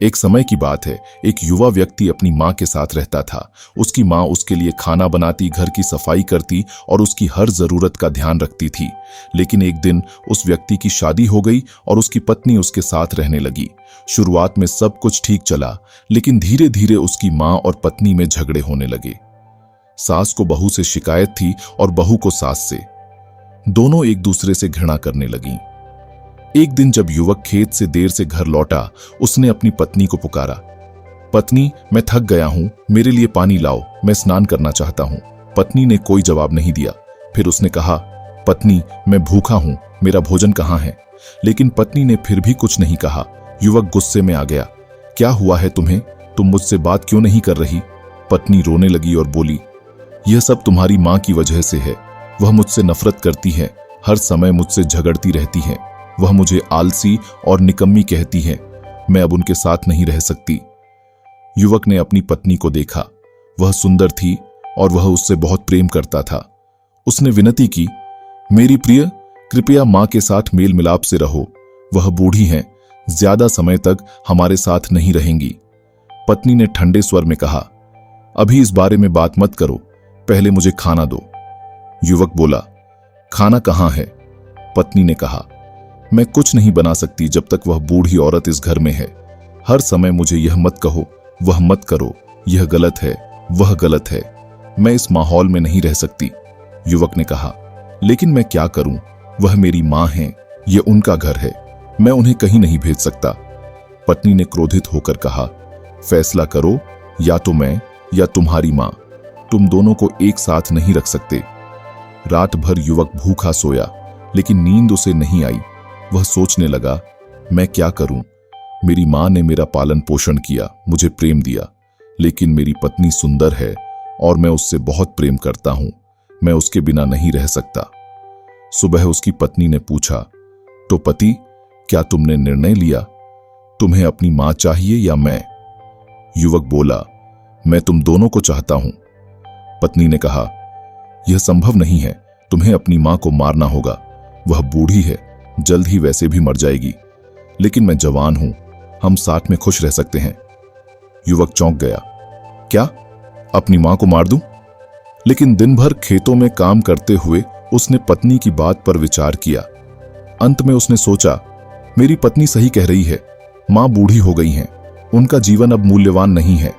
एक समय की बात है, एक युवा व्यक्ति अपनी माँ के साथ रहता था। उसकी माँ उसके लिए खाना बनाती, घर की सफाई करती और उसकी हर जरूरत का ध्यान रखती थी। लेकिन एक दिन उस व्यक्ति की शादी हो गई और उसकी पत्नी उसके साथ रहने लगी। शुरुआत में सब कुछ ठीक चला, लेकिन धीरे धीरे उसकी माँ और पत्नी में झगड़े होने लगे। सास को बहू से शिकायत थी और बहू को सास से। दोनों एक दूसरे से घृणा करने लगीं। एक दिन जब युवक खेत से देर से घर लौटा, उसने अपनी पत्नी को पुकारा, पत्नी, मैं थक गया हूं, मेरे लिए पानी लाओ, मैं स्नान करना चाहता हूं। पत्नी ने कोई जवाब नहीं दिया। फिर उसने कहा, पत्नी, मैं भूखा हूं, मेरा भोजन कहाँ है? लेकिन पत्नी ने फिर भी कुछ नहीं कहा। युवक गुस्से में आ गया, क्या हुआ है तुम्हें? तुम मुझसे बात क्यों नहीं कर रही? पत्नी रोने लगी और बोली, यह सब तुम्हारी माँ की वजह से है। वह मुझसे नफरत करती है, हर समय मुझसे झगड़ती रहती है। वह मुझे आलसी और निकम्मी कहती है। मैं अब उनके साथ नहीं रह सकती। युवक ने अपनी पत्नी को देखा। वह सुंदर थी और वह उससे बहुत प्रेम करता था। उसने विनती की, मेरी प्रिय, कृपया माँ के साथ मेल मिलाप से रहो। वह बूढ़ी हैं, ज्यादा समय तक हमारे साथ नहीं रहेंगी। पत्नी ने ठंडे स्वर में कहा, अभी इस बारे में बात मत करो, पहले मुझे खाना दो। युवक बोला, खाना कहाँ है? पत्नी ने कहा, मैं कुछ नहीं बना सकती जब तक वह बूढ़ी औरत इस घर में है। हर समय मुझे यह मत कहो, वह मत करो, यह गलत है, वह गलत है। मैं इस माहौल में नहीं रह सकती। युवक ने कहा, लेकिन मैं क्या करूं? वह मेरी मां हैं, यह उनका घर है, मैं उन्हें कहीं नहीं भेज सकता। पत्नी ने क्रोधित होकर कहा, फैसला करो, या तो मैं या तुम्हारी मां। तुम दोनों को एक साथ नहीं रख सकते। रात भर युवक भूखा सोया, लेकिन नींद उसे नहीं आई। वह सोचने लगा, मैं क्या करूं? मेरी मां ने मेरा पालन पोषण किया, मुझे प्रेम दिया, लेकिन मेरी पत्नी सुंदर है और मैं उससे बहुत प्रेम करता हूं। मैं उसके बिना नहीं रह सकता। सुबह उसकी पत्नी ने पूछा, तो पति, क्या तुमने निर्णय लिया? तुम्हें अपनी मां चाहिए या मैं? युवक बोला, मैं तुम दोनों को चाहता हूं। पत्नी ने कहा, यह संभव नहीं है, तुम्हें अपनी मां को मारना होगा। वह बूढ़ी है, जल्द ही वैसे भी मर जाएगी, लेकिन मैं जवान हूं, हम साथ में खुश रह सकते हैं। युवक चौंक गया, क्या अपनी मां को मार दूं? लेकिन दिन भर खेतों में काम करते हुए उसने पत्नी की बात पर विचार किया। अंत में उसने सोचा, मेरी पत्नी सही कह रही है, मां बूढ़ी हो गई हैं, उनका जीवन अब मूल्यवान नहीं है।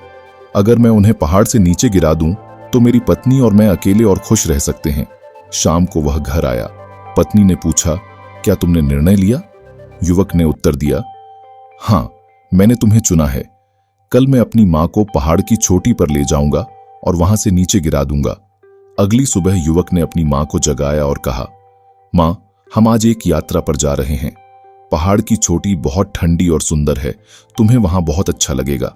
अगर मैं उन्हें पहाड़ से नीचे गिरा दूं तो मेरी पत्नी और मैं अकेले और खुश रह सकते हैं। शाम को वह घर आया। पत्नी ने पूछा, क्या तुमने निर्णय लिया? युवक ने उत्तर दिया, हां, मैंने तुम्हें चुना है। कल मैं अपनी मां को पहाड़ की चोटी पर ले जाऊंगा और वहां से नीचे गिरा दूंगा। अगली सुबह युवक ने अपनी मां को जगाया और कहा, मां, हम आज एक यात्रा पर जा रहे हैं। पहाड़ की चोटी बहुत ठंडी और सुंदर है, तुम्हें वहां बहुत अच्छा लगेगा।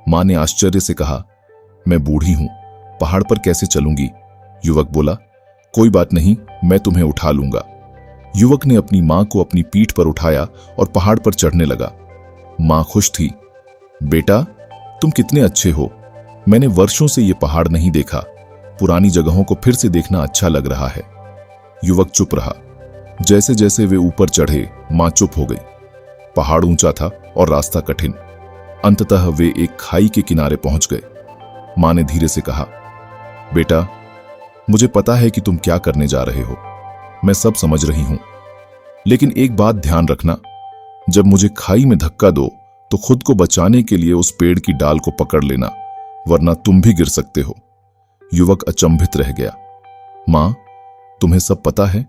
मां ने आश्चर्य से कहा, मैं बूढ़ी हूं, पहाड़ पर कैसे चलूंगी? युवक बोला, कोई बात नहीं, मैं तुम्हें उठा लूंगा। युवक ने अपनी मां को अपनी पीठ पर उठाया और पहाड़ पर चढ़ने लगा। मां खुश थी। बेटा, तुम कितने अच्छे हो, मैंने वर्षों से ये पहाड़ नहीं देखा, पुरानी जगहों को फिर से देखना अच्छा लग रहा है। युवक चुप रहा। जैसे जैसे वे ऊपर चढ़े, मां चुप हो गई। पहाड़ ऊंचा था और रास्ता कठिन। अंततः वे एक खाई के किनारे पहुंच गए। मां ने धीरे से कहा, बेटा, मुझे पता है कि तुम क्या करने जा रहे हो, मैं सब समझ रही हूं, लेकिन एक बात ध्यान रखना, जब मुझे खाई में धक्का दो तो खुद को बचाने के लिए उस पेड़ की डाल को पकड़ लेना, वरना तुम भी गिर सकते हो। युवक अचंभित रह गया। मां, तुम्हें सब पता है,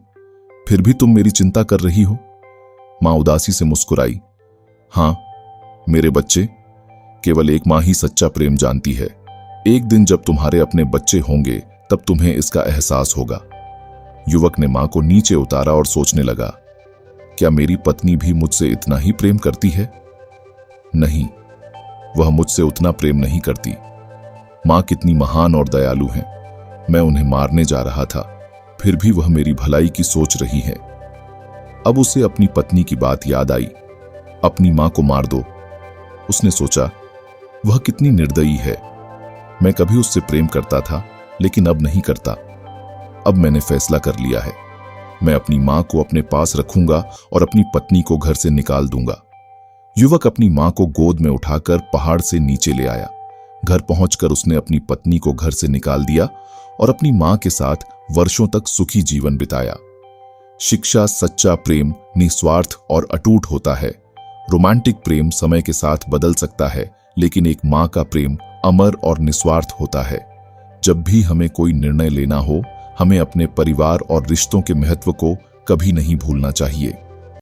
फिर भी तुम मेरी चिंता कर रही हो? मां उदासी से मुस्कुराई। हां, मेरे बच्चे, केवल एक मां ही सच्चा प्रेम जानती है। एक दिन जब तुम्हारे अपने बच्चे होंगे तब तुम्हें इसका एहसास होगा। युवक ने मां को नीचे उतारा और सोचने लगा, क्या मेरी पत्नी भी मुझसे इतना ही प्रेम करती है? नहीं, वह मुझसे उतना प्रेम नहीं करती। मां कितनी महान और दयालु हैं। मैं उन्हें मारने जा रहा था, फिर भी वह मेरी भलाई की सोच रही है। अब उसे अपनी पत्नी की बात याद आई। अपनी मां को मार दो, उसने सोचा। वह कितनी निर्दयी है। मैं कभी उससे प्रेम करता था, लेकिन अब नहीं करता। अब मैंने फैसला कर लिया है, मैं अपनी मां को अपने पास रखूंगा और अपनी पत्नी को घर से निकाल दूंगा। युवक अपनी मां को गोद में उठाकर पहाड़ से नीचे ले आया। घर पहुंचकर उसने अपनी पत्नी को घर से निकाल दिया और अपनी मां के साथ वर्षों तक सुखी जीवन बिताया। शिक्षा, सच्चा प्रेम निस्वार्थ और अटूट होता है। रोमांटिक प्रेम समय के साथ बदल सकता है, लेकिन एक मां का प्रेम अमर और निस्वार्थ होता है। जब भी हमें कोई निर्णय लेना हो, हमें अपने परिवार और रिश्तों के महत्व को कभी नहीं भूलना चाहिए।